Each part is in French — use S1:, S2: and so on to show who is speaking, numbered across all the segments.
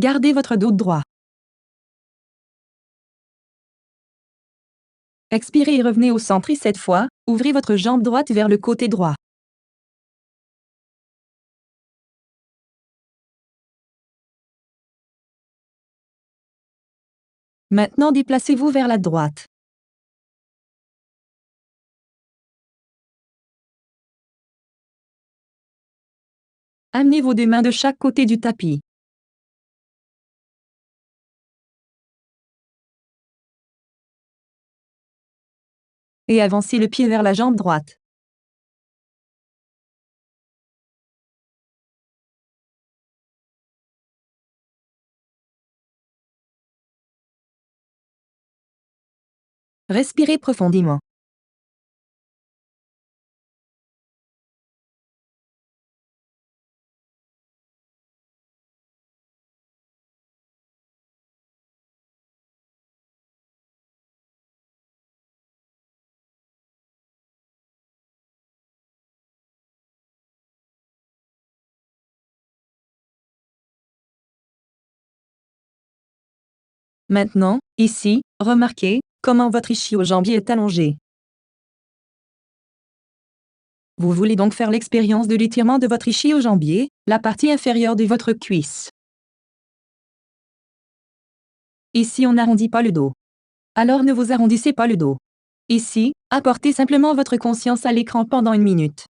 S1: Gardez votre dos droit. Expirez et revenez au centre et cette fois, ouvrez votre jambe droite vers le côté droit. Maintenant déplacez-vous vers la droite. Amenez vos deux mains de chaque côté du tapis. Et avancez le pied vers la jambe droite. Respirez profondément. Maintenant, ici, remarquez comment votre ischio-jambier est allongé. Vous voulez donc faire l'expérience de l'étirement de votre ischio-jambier, la partie inférieure de votre cuisse. Ici on n'arrondit pas le dos. Alors ne vous arrondissez pas le dos. Ici, apportez simplement votre conscience à l'écran pendant 1 minute.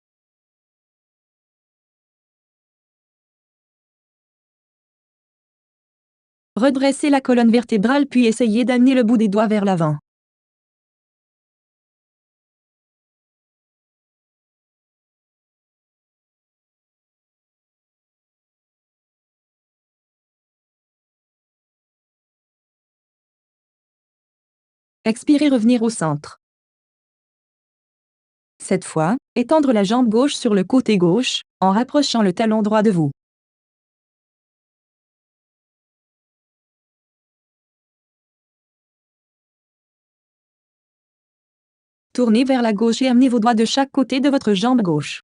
S1: Redressez la colonne vertébrale puis essayez d'amener le bout des doigts vers l'avant. Expirez, revenir au centre. Cette fois, étendre la jambe gauche sur le côté gauche, en rapprochant le talon droit de vous. Tournez vers la gauche et amenez vos doigts de chaque côté de votre jambe gauche.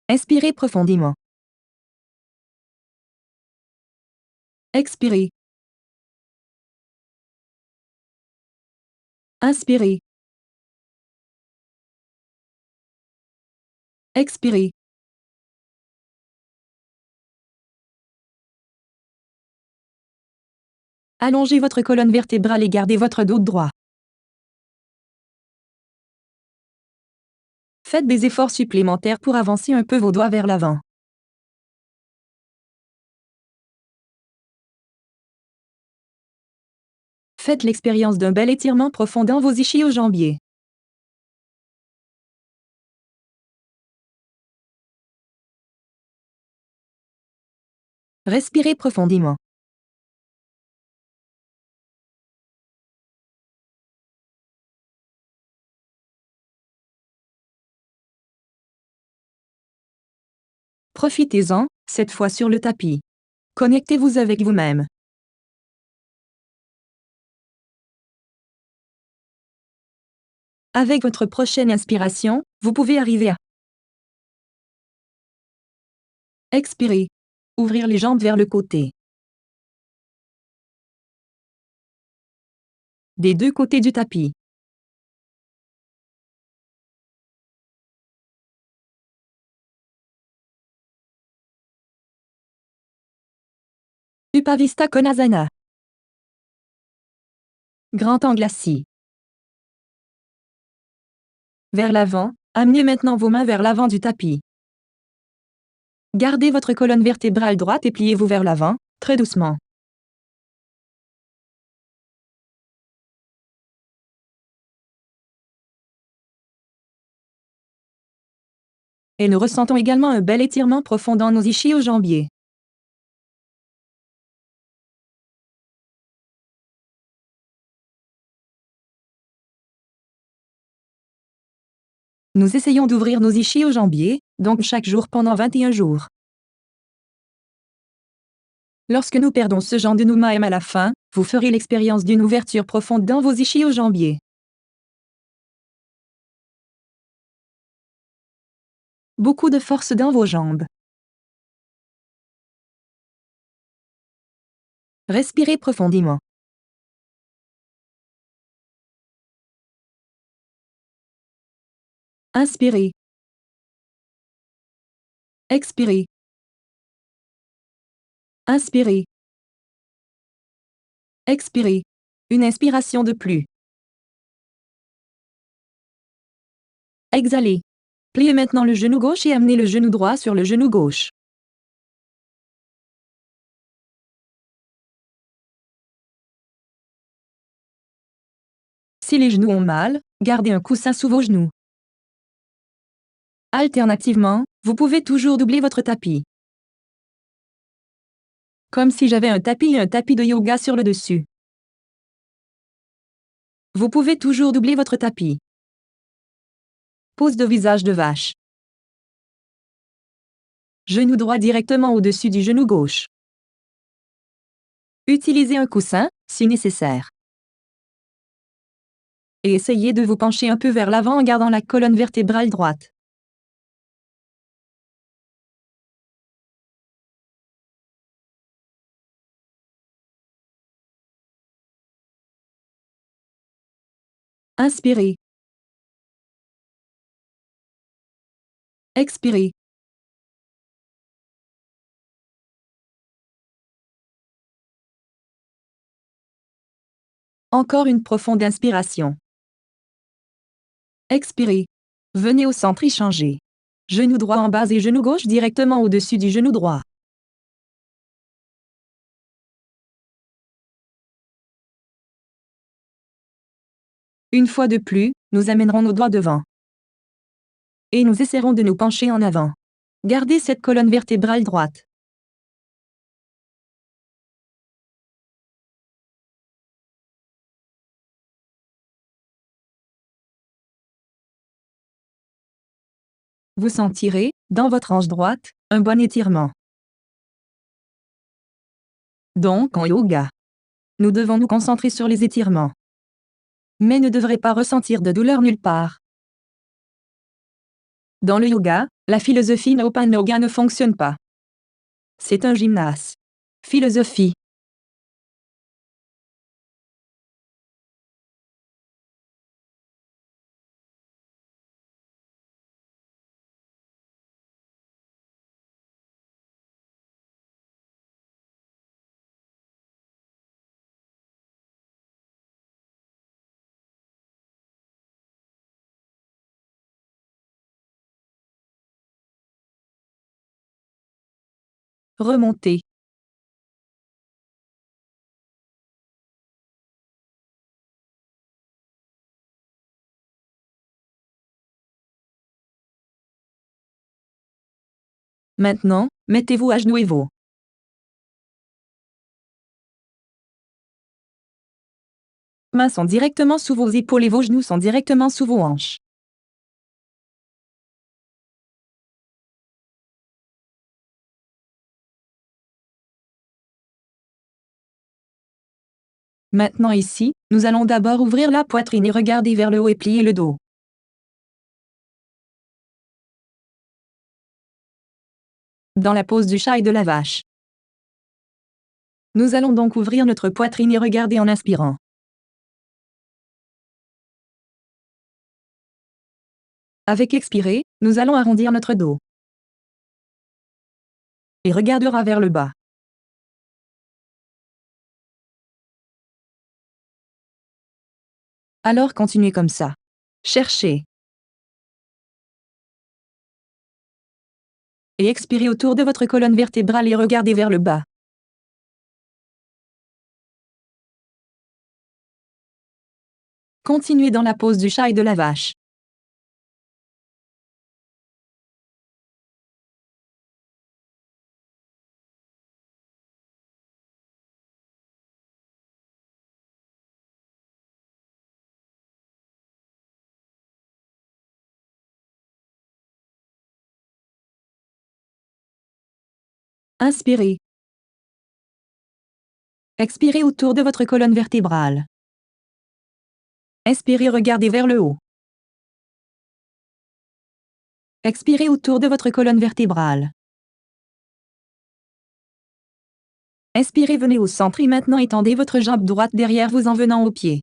S1: Inspirez profondément. Expirez. Inspirez. Expirez. Allongez votre colonne vertébrale et gardez votre dos droit. Faites des efforts supplémentaires pour avancer un peu vos doigts vers l'avant. Faites l'expérience d'un bel étirement profond dans vos ischio-jambiers. Respirez profondément. Profitez-en, cette fois sur le tapis. Connectez-vous avec vous-même. Avec votre prochaine inspiration, vous pouvez arriver à expirer. Ouvrir les jambes vers le côté. Des deux côtés du tapis. Upavista Konasana. Grand angle assis. Vers l'avant, amenez maintenant vos mains vers l'avant du tapis. Gardez votre colonne vertébrale droite et pliez-vous vers l'avant, très doucement. Et nous ressentons également un bel étirement profond dans nos ischio-jambiers. Nous essayons d'ouvrir nos ischio-jambiers, donc chaque jour pendant 21 jours. Lorsque nous perdons ce genre de nous-mêmes à la fin, vous ferez l'expérience d'une ouverture profonde dans vos ischio-jambiers. Beaucoup de force dans vos jambes. Respirez profondément. Inspirez. Expirez. Inspirez. Expirez. Une inspiration de plus. Exhalez. Pliez maintenant le genou gauche et amenez le genou droit sur le genou gauche. Si les genoux ont mal, gardez un coussin sous vos genoux. Alternativement, vous pouvez toujours doubler votre tapis. Comme si j'avais un tapis et un tapis de yoga sur le dessus. Vous pouvez toujours doubler votre tapis. Pose de visage de vache. Genou droit directement au-dessus du genou gauche. Utilisez un coussin, si nécessaire. Et essayez de vous pencher un peu vers l'avant en gardant la colonne vertébrale droite. Inspirez. Expirez. Encore une profonde inspiration. Expirez. Venez au centre et changez. Genou droit en bas et genou gauche directement au-dessus du genou droit. Une fois de plus, nous amènerons nos doigts devant. Et nous essaierons de nous pencher en avant. Gardez cette colonne vertébrale droite. Vous sentirez, dans votre hanche droite, un bon étirement. Donc en yoga, nous devons nous concentrer sur les étirements. Mais ne devrez pas ressentir de douleur nulle part. Dans le yoga, la philosophie no pain no gain ne fonctionne pas. C'est un gymnase. Philosophie. Remontez. Maintenant, mettez-vous à genoux et vos mains sont directement sous vos épaules et vos genoux sont directement sous vos hanches. Maintenant ici, nous allons d'abord ouvrir la poitrine et regarder vers le haut et plier le dos. Dans la pose du chat et de la vache. Nous allons donc ouvrir notre poitrine et regarder en inspirant. Avec expirer, nous allons arrondir notre dos. Et regardera vers le bas. Alors continuez comme ça. Cherchez. Et expirez autour de votre colonne vertébrale et regardez vers le bas. Continuez dans la pose du chat et de la vache. Inspirez. Expirez autour de votre colonne vertébrale. Inspirez, regardez vers le haut. Expirez autour de votre colonne vertébrale. Inspirez, venez au centre et maintenant étendez votre jambe droite derrière vous en venant au pied.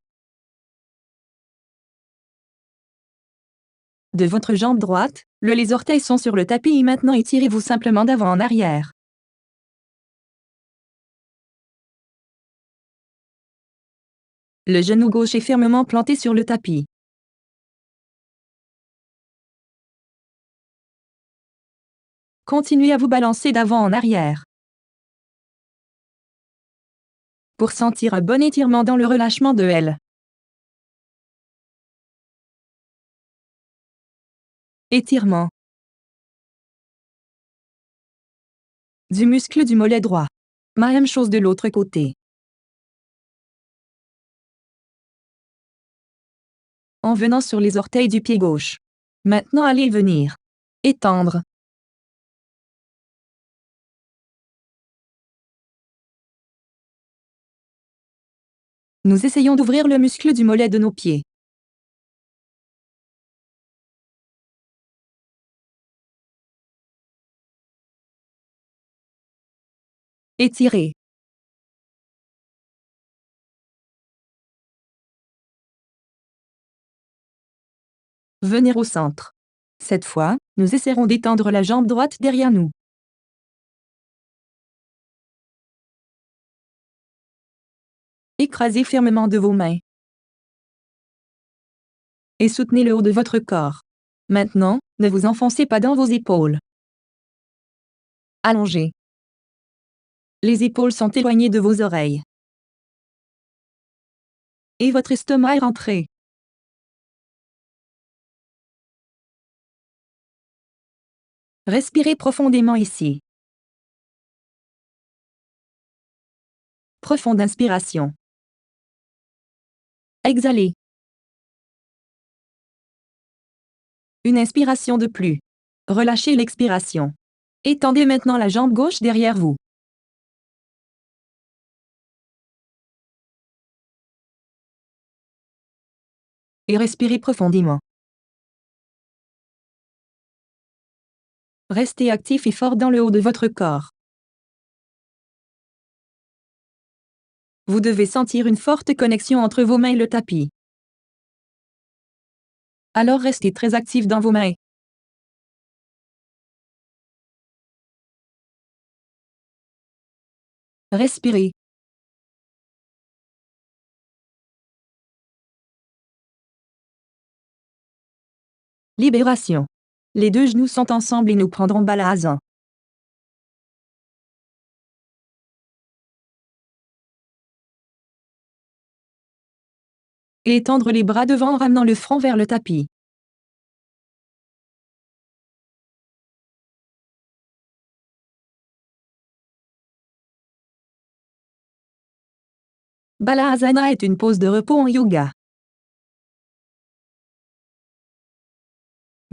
S1: De votre jambe droite, les orteils sont sur le tapis et maintenant étirez-vous simplement d'avant en arrière. Le genou gauche est fermement planté sur le tapis. Continuez à vous balancer d'avant en arrière. Pour sentir un bon étirement dans le relâchement de L. Étirement. Du muscle du mollet droit. Même chose de l'autre côté. En venant sur les orteils du pied gauche. Maintenant allez et venir. Étendre. Nous essayons d'ouvrir le muscle du mollet de nos pieds. Étirez. Venir au centre. Cette fois, nous essaierons d'étendre la jambe droite derrière nous. Écrasez fermement de vos mains. Et soutenez le haut de votre corps. Maintenant, ne vous enfoncez pas dans vos épaules. Allongez. Les épaules sont éloignées de vos oreilles. Et votre estomac est rentré. Respirez profondément ici. Profonde inspiration. Exhalez. Une inspiration de plus. Relâchez l'expiration. Étendez maintenant la jambe gauche derrière vous. Et respirez profondément. Restez actif et fort dans le haut de votre corps. Vous devez sentir une forte connexion entre vos mains et le tapis. Alors restez très actif dans vos mains. Respirez. Libération. Les deux genoux sont ensemble et nous prendrons Balasana. Et étendre les bras devant en ramenant le front vers le tapis. Balasana est une pose de repos en yoga.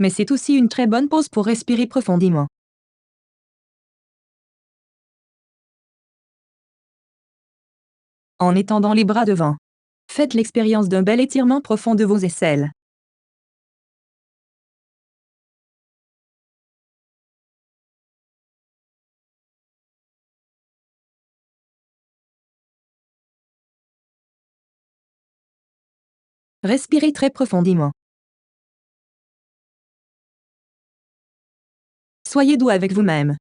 S1: Mais c'est aussi une très bonne pose pour respirer profondément. En étendant les bras devant. Faites l'expérience d'un bel étirement profond de vos aisselles. Respirez très profondément. Soyez doux avec vous-même.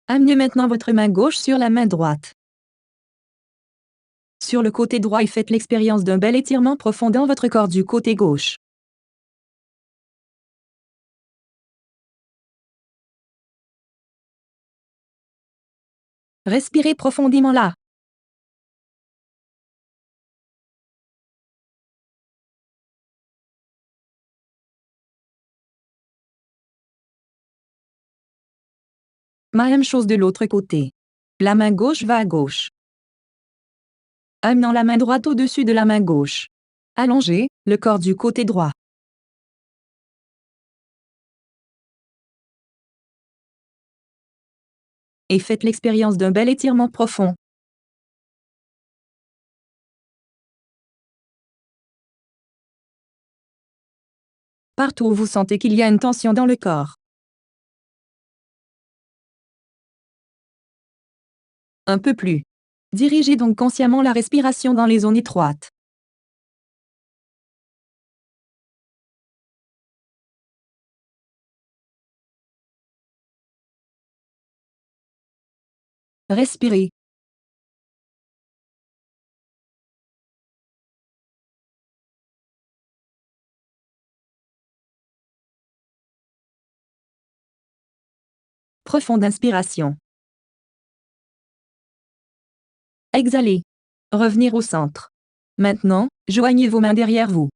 S1: Amenez maintenant votre main gauche sur la main droite. Sur le côté droit et faites l'expérience d'un bel étirement profond dans votre corps du côté gauche. Respirez profondément là. Même chose de l'autre côté. La main gauche va à gauche. Amenant la main droite au-dessus de la main gauche. Allongez le corps du côté droit. Et faites l'expérience d'un bel étirement profond. Partout où vous sentez qu'il y a une tension dans le corps. Un peu plus. Dirigez donc consciemment la respiration dans les zones étroites. Respirez. Profonde inspiration. Exhalez. Revenir au centre. Maintenant, joignez vos mains derrière vous.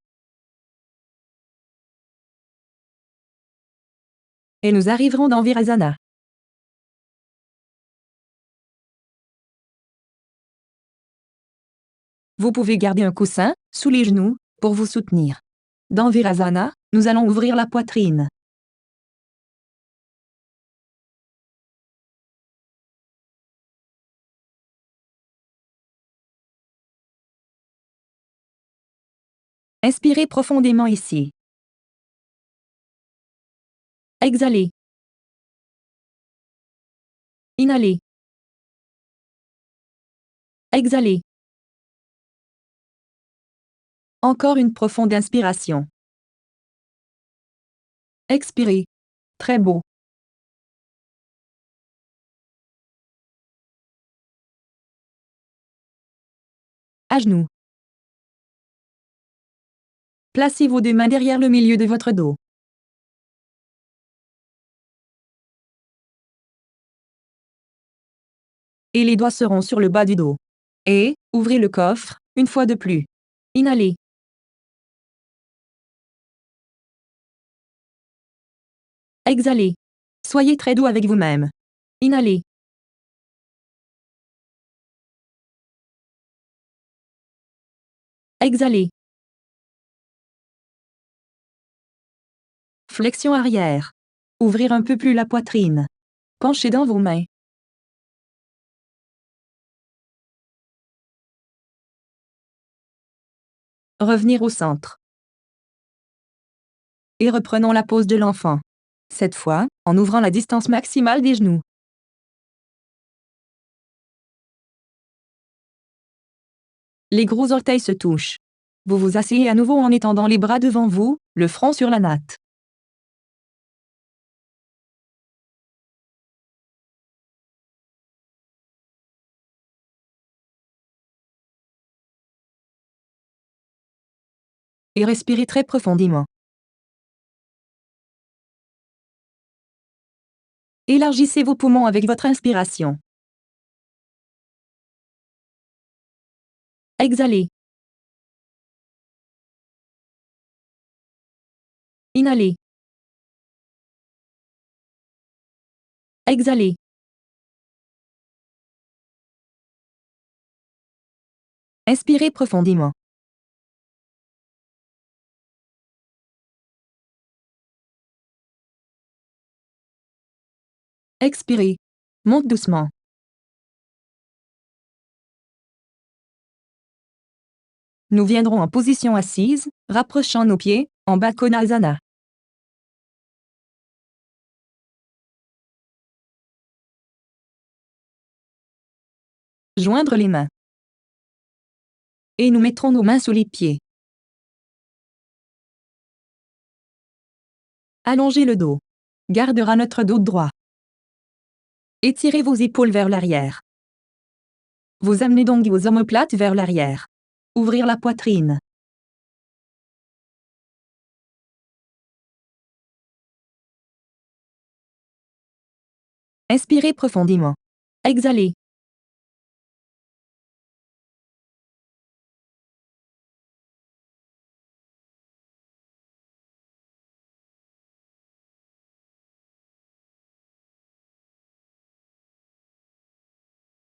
S1: Et nous arriverons dans Virasana. Vous pouvez garder un coussin, sous les genoux, pour vous soutenir. Dans Virasana, nous allons ouvrir la poitrine. Inspirez profondément ici. Exhalez. Inhalez. Exhalez. Encore une profonde inspiration. Expirez. Très beau. À genoux. Placez vos deux mains derrière le milieu de votre dos. Et les doigts seront sur le bas du dos. Et, ouvrez le coffre, une fois de plus. Inhalez. Exhalez. Soyez très doux avec vous-même. Inhalez. Exhalez. Flexion arrière. Ouvrir un peu plus la poitrine. Penchez dans vos mains. Revenir au centre. Et reprenons la pose de l'enfant. Cette fois, en ouvrant la distance maximale des genoux. Les gros orteils se touchent. Vous vous asseyez à nouveau en étendant les bras devant vous, le front sur la natte. Et respirez très profondément. Élargissez vos poumons avec votre inspiration. Exhalez. Inhalez. Exhalez. Inspirez profondément. Expirez. Monte doucement. Nous viendrons en position assise, rapprochant nos pieds, en bas Konasana. Joindre les mains. Et nous mettrons nos mains sous les pieds. Allongez le dos. Gardera notre dos droit. Étirez vos épaules vers l'arrière. Vous amenez donc vos omoplates vers l'arrière. Ouvrir la poitrine. Inspirez profondément. Exhalez.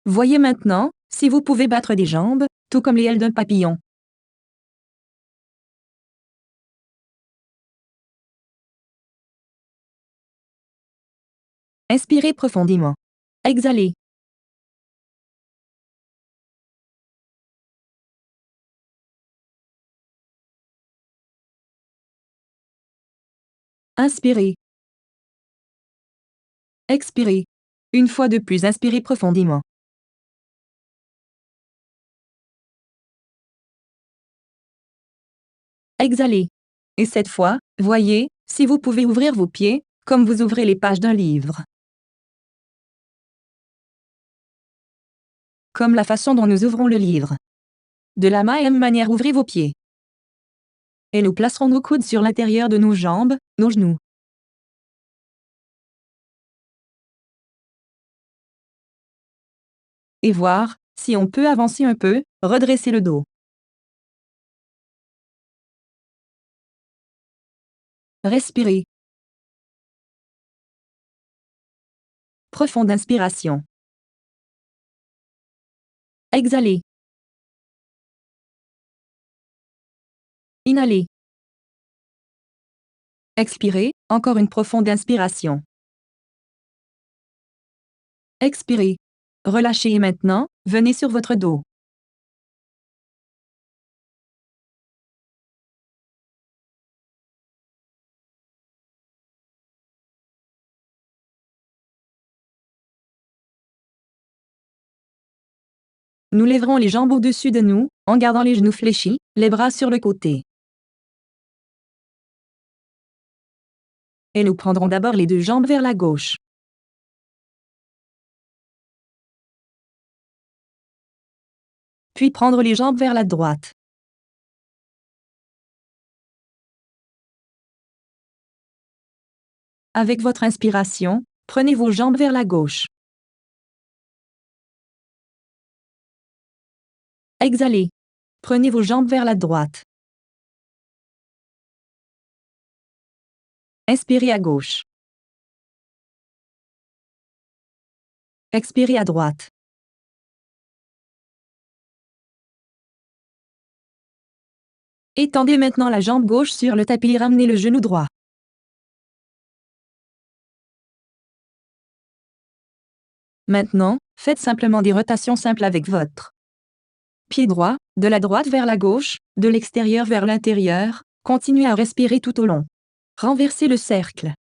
S1: Voyez maintenant, si vous pouvez battre des jambes, tout comme les ailes d'un papillon. Inspirez profondément. Exhalez. Inspirez. Expirez. Une fois de plus, inspirez profondément. Exhalez. Et cette fois, voyez, si vous pouvez ouvrir vos pieds, comme vous ouvrez les pages d'un livre. Comme la façon dont nous ouvrons le livre. De la même manière, ouvrez vos pieds. Et nous placerons nos coudes sur l'intérieur de nos jambes, nos genoux. Et voir, si on peut avancer un peu, redresser le dos. Respirez. Profonde inspiration. Exhalez. Inhalez. Expirez, encore une profonde inspiration. Expirez. Relâchez et maintenant, venez sur votre dos. Nous lèverons les jambes au-dessus de nous, en gardant les genoux fléchis, les bras sur le côté. Et nous prendrons d'abord les deux jambes vers la gauche. Puis prendre les jambes vers la droite. Avec votre inspiration, prenez vos jambes vers la gauche. Exhalez. Prenez vos jambes vers la droite. Inspirez à gauche. Expirez à droite. Étendez maintenant la jambe gauche sur le tapis et ramenez le genou droit. Maintenant, faites simplement des rotations simples avec votre pied droit, de la droite vers la gauche, de l'extérieur vers l'intérieur. Continuez à respirer tout au long. Renversez le cercle.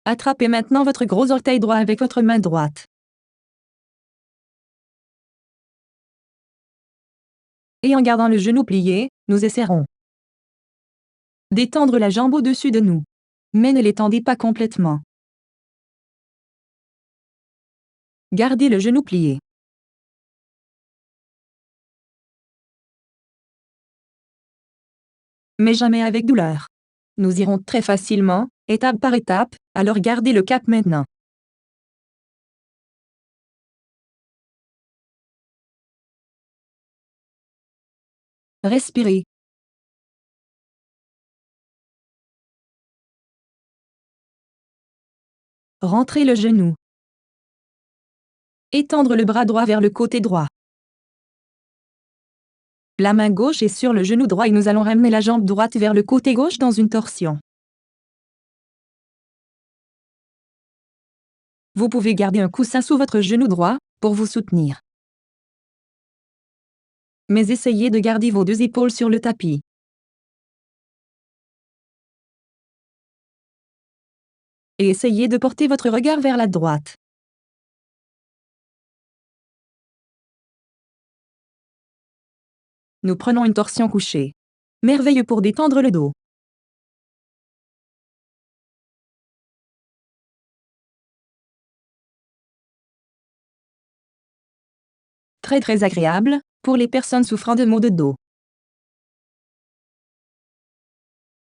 S1: Attrapez maintenant votre gros orteil droit avec votre main droite. Et en gardant le genou plié, nous essaierons d'étendre la jambe au-dessus de nous. Mais ne l'étendez pas complètement. Gardez le genou plié. Mais jamais avec douleur. Nous irons très facilement, étape par étape, alors gardez le cap maintenant. Respirez. Rentrez le genou. Étendre le bras droit vers le côté droit. La main gauche est sur le genou droit et nous allons ramener la jambe droite vers le côté gauche dans une torsion. Vous pouvez garder un coussin sous votre genou droit, pour vous soutenir. Mais essayez de garder vos deux épaules sur le tapis. Et essayez de porter votre regard vers la droite. Nous prenons une torsion couchée. Merveilleux pour détendre le dos. Très agréable, pour les personnes souffrant de maux de dos.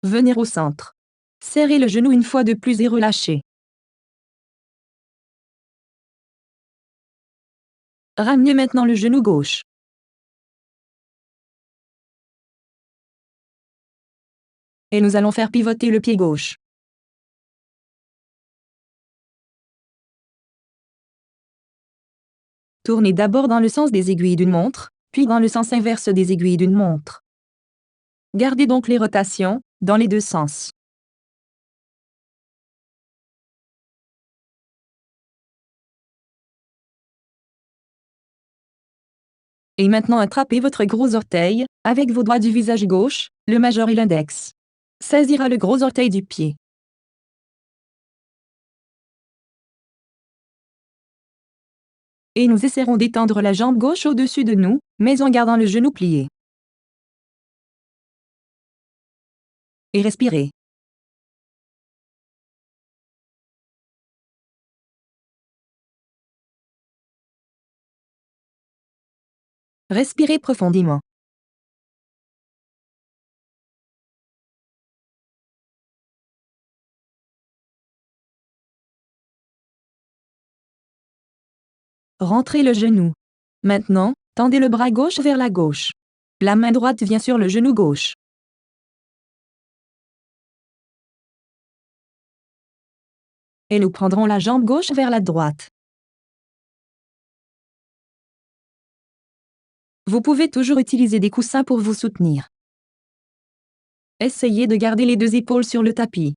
S1: Venez au centre. Serrez le genou une fois de plus et relâchez. Ramenez maintenant le genou gauche. Et nous allons faire pivoter le pied gauche. Tournez d'abord dans le sens des aiguilles d'une montre, puis dans le sens inverse des aiguilles d'une montre. Gardez donc les rotations, dans les deux sens. Et maintenant attrapez votre gros orteil, avec vos doigts du visage gauche, le majeur et l'index. Saisira le gros orteil du pied. Et nous essaierons d'étendre la jambe gauche au-dessus de nous, mais en gardant le genou plié. Et respirez. Respirez profondément. Rentrez le genou. Maintenant, tendez le bras gauche vers la gauche. La main droite vient sur le genou gauche. Et nous prendrons la jambe gauche vers la droite. Vous pouvez toujours utiliser des coussins pour vous soutenir. Essayez de garder les deux épaules sur le tapis.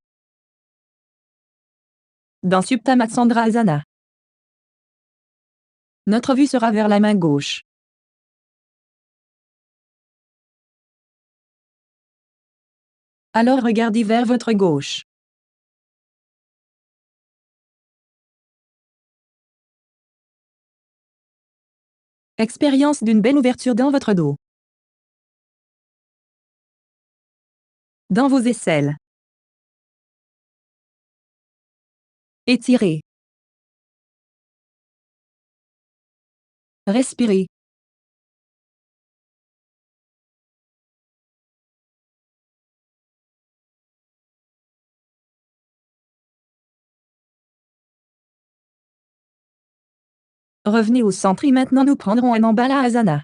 S1: Dans Supta Matsyendrasana, notre vue sera vers la main gauche. Alors regardez vers votre gauche. Expérience d'une belle ouverture dans votre dos. Dans vos aisselles. Étirez. Respirez. Revenez au centre et maintenant nous prendrons un Ambala Asana.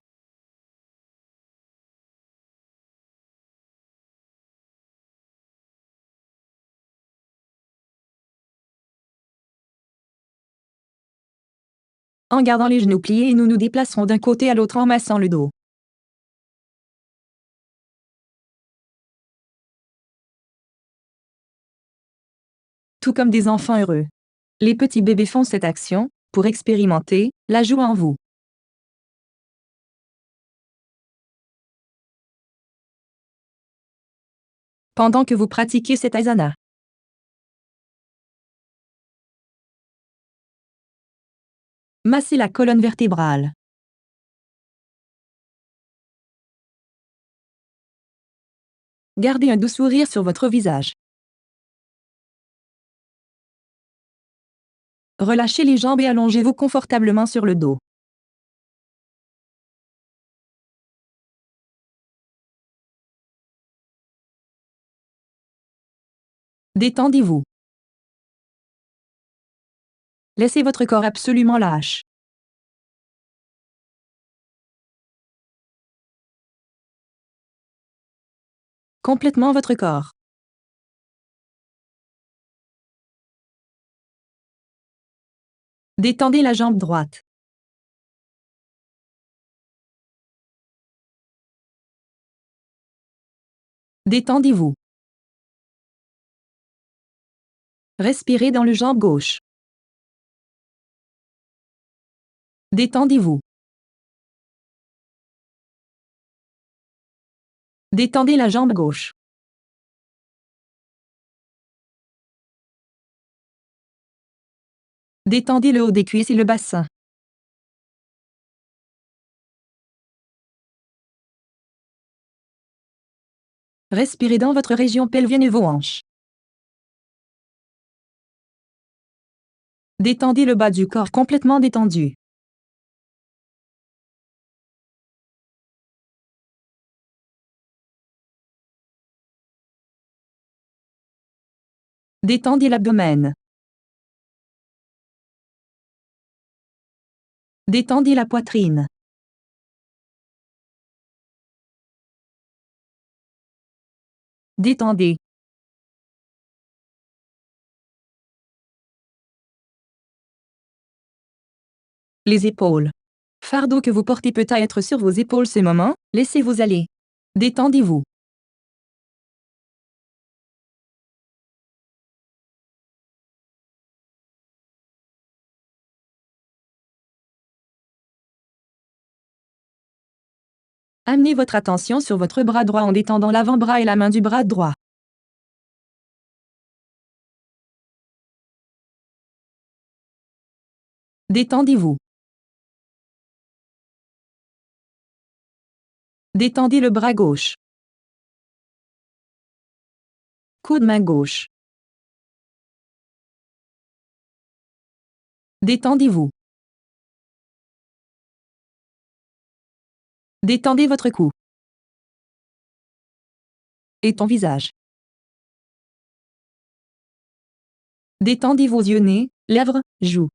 S1: En gardant les genoux pliés, nous nous déplacerons d'un côté à l'autre en massant le dos. Tout comme des enfants heureux. Les petits bébés font cette action, pour expérimenter, la joie en vous. Pendant que vous pratiquez cette asana, massez la colonne vertébrale. Gardez un doux sourire sur votre visage. Relâchez les jambes et allongez-vous confortablement sur le dos. Détendez-vous. Laissez votre corps absolument lâche. Complètement votre corps. Détendez la jambe droite. Détendez-vous. Respirez dans le jambe gauche. Détendez-vous. Détendez la jambe gauche. Détendez le haut des cuisses et le bassin. Respirez dans votre région pelvienne et vos hanches. Détendez le bas du corps complètement détendu. Détendez l'abdomen. Détendez la poitrine. Détendez. Les épaules. Fardeau que vous portez peut être sur vos épaules ce moment, laissez-vous aller. Détendez-vous. Amenez votre attention sur votre bras droit en détendant l'avant-bras et la main du bras droit. Détendez-vous. Détendez le bras gauche. Coude main gauche. Détendez-vous. Détendez votre cou. Et ton visage. Détendez vos yeux, nez, lèvres, joues.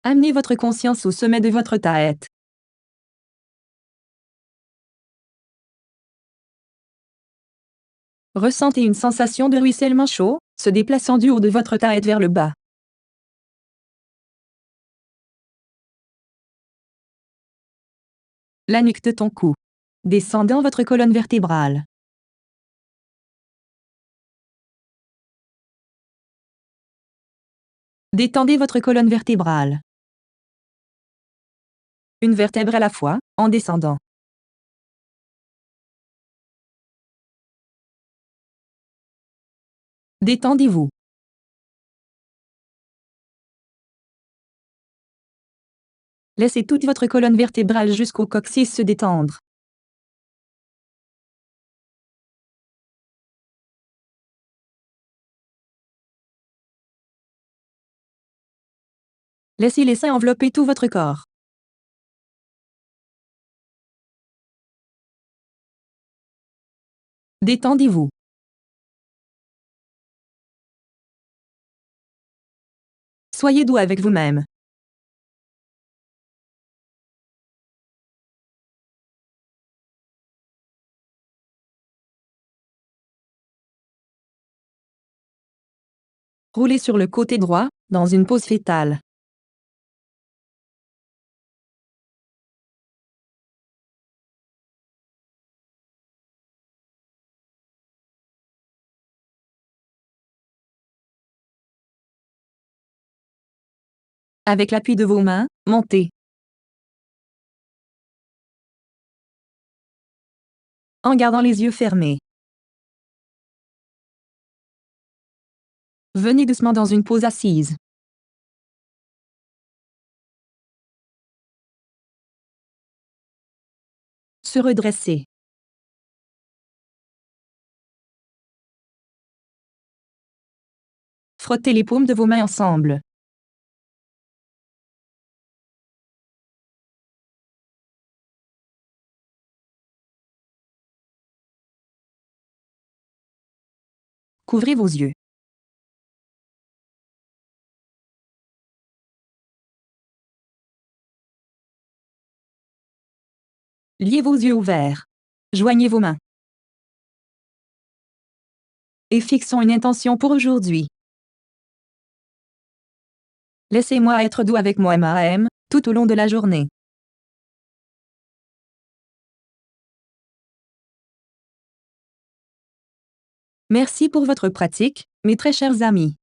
S1: Amenez votre conscience au sommet de votre tête. Ressentez une sensation de ruissellement chaud, se déplaçant du haut de votre tête vers le bas. La nuque de ton cou. Descendant votre colonne vertébrale. Détendez votre colonne vertébrale. Une vertèbre à la fois, en descendant. Détendez-vous. Laissez toute votre colonne vertébrale jusqu'au coccyx se détendre. Laissez les seins envelopper tout votre corps. Détendez-vous. Soyez doux avec vous-même. Roulez sur le côté droit, dans une pose fétale. Avec l'appui de vos mains, montez. En gardant les yeux fermés. Venez doucement dans une pose assise. Se redresser. Frottez les paumes de vos mains ensemble. Couvrez vos yeux. Liez vos yeux ouverts. Joignez vos mains. Et fixons une intention pour aujourd'hui. Laissez-moi être doux avec moi-même, tout au long de la journée. Merci pour votre pratique, mes très chers amis.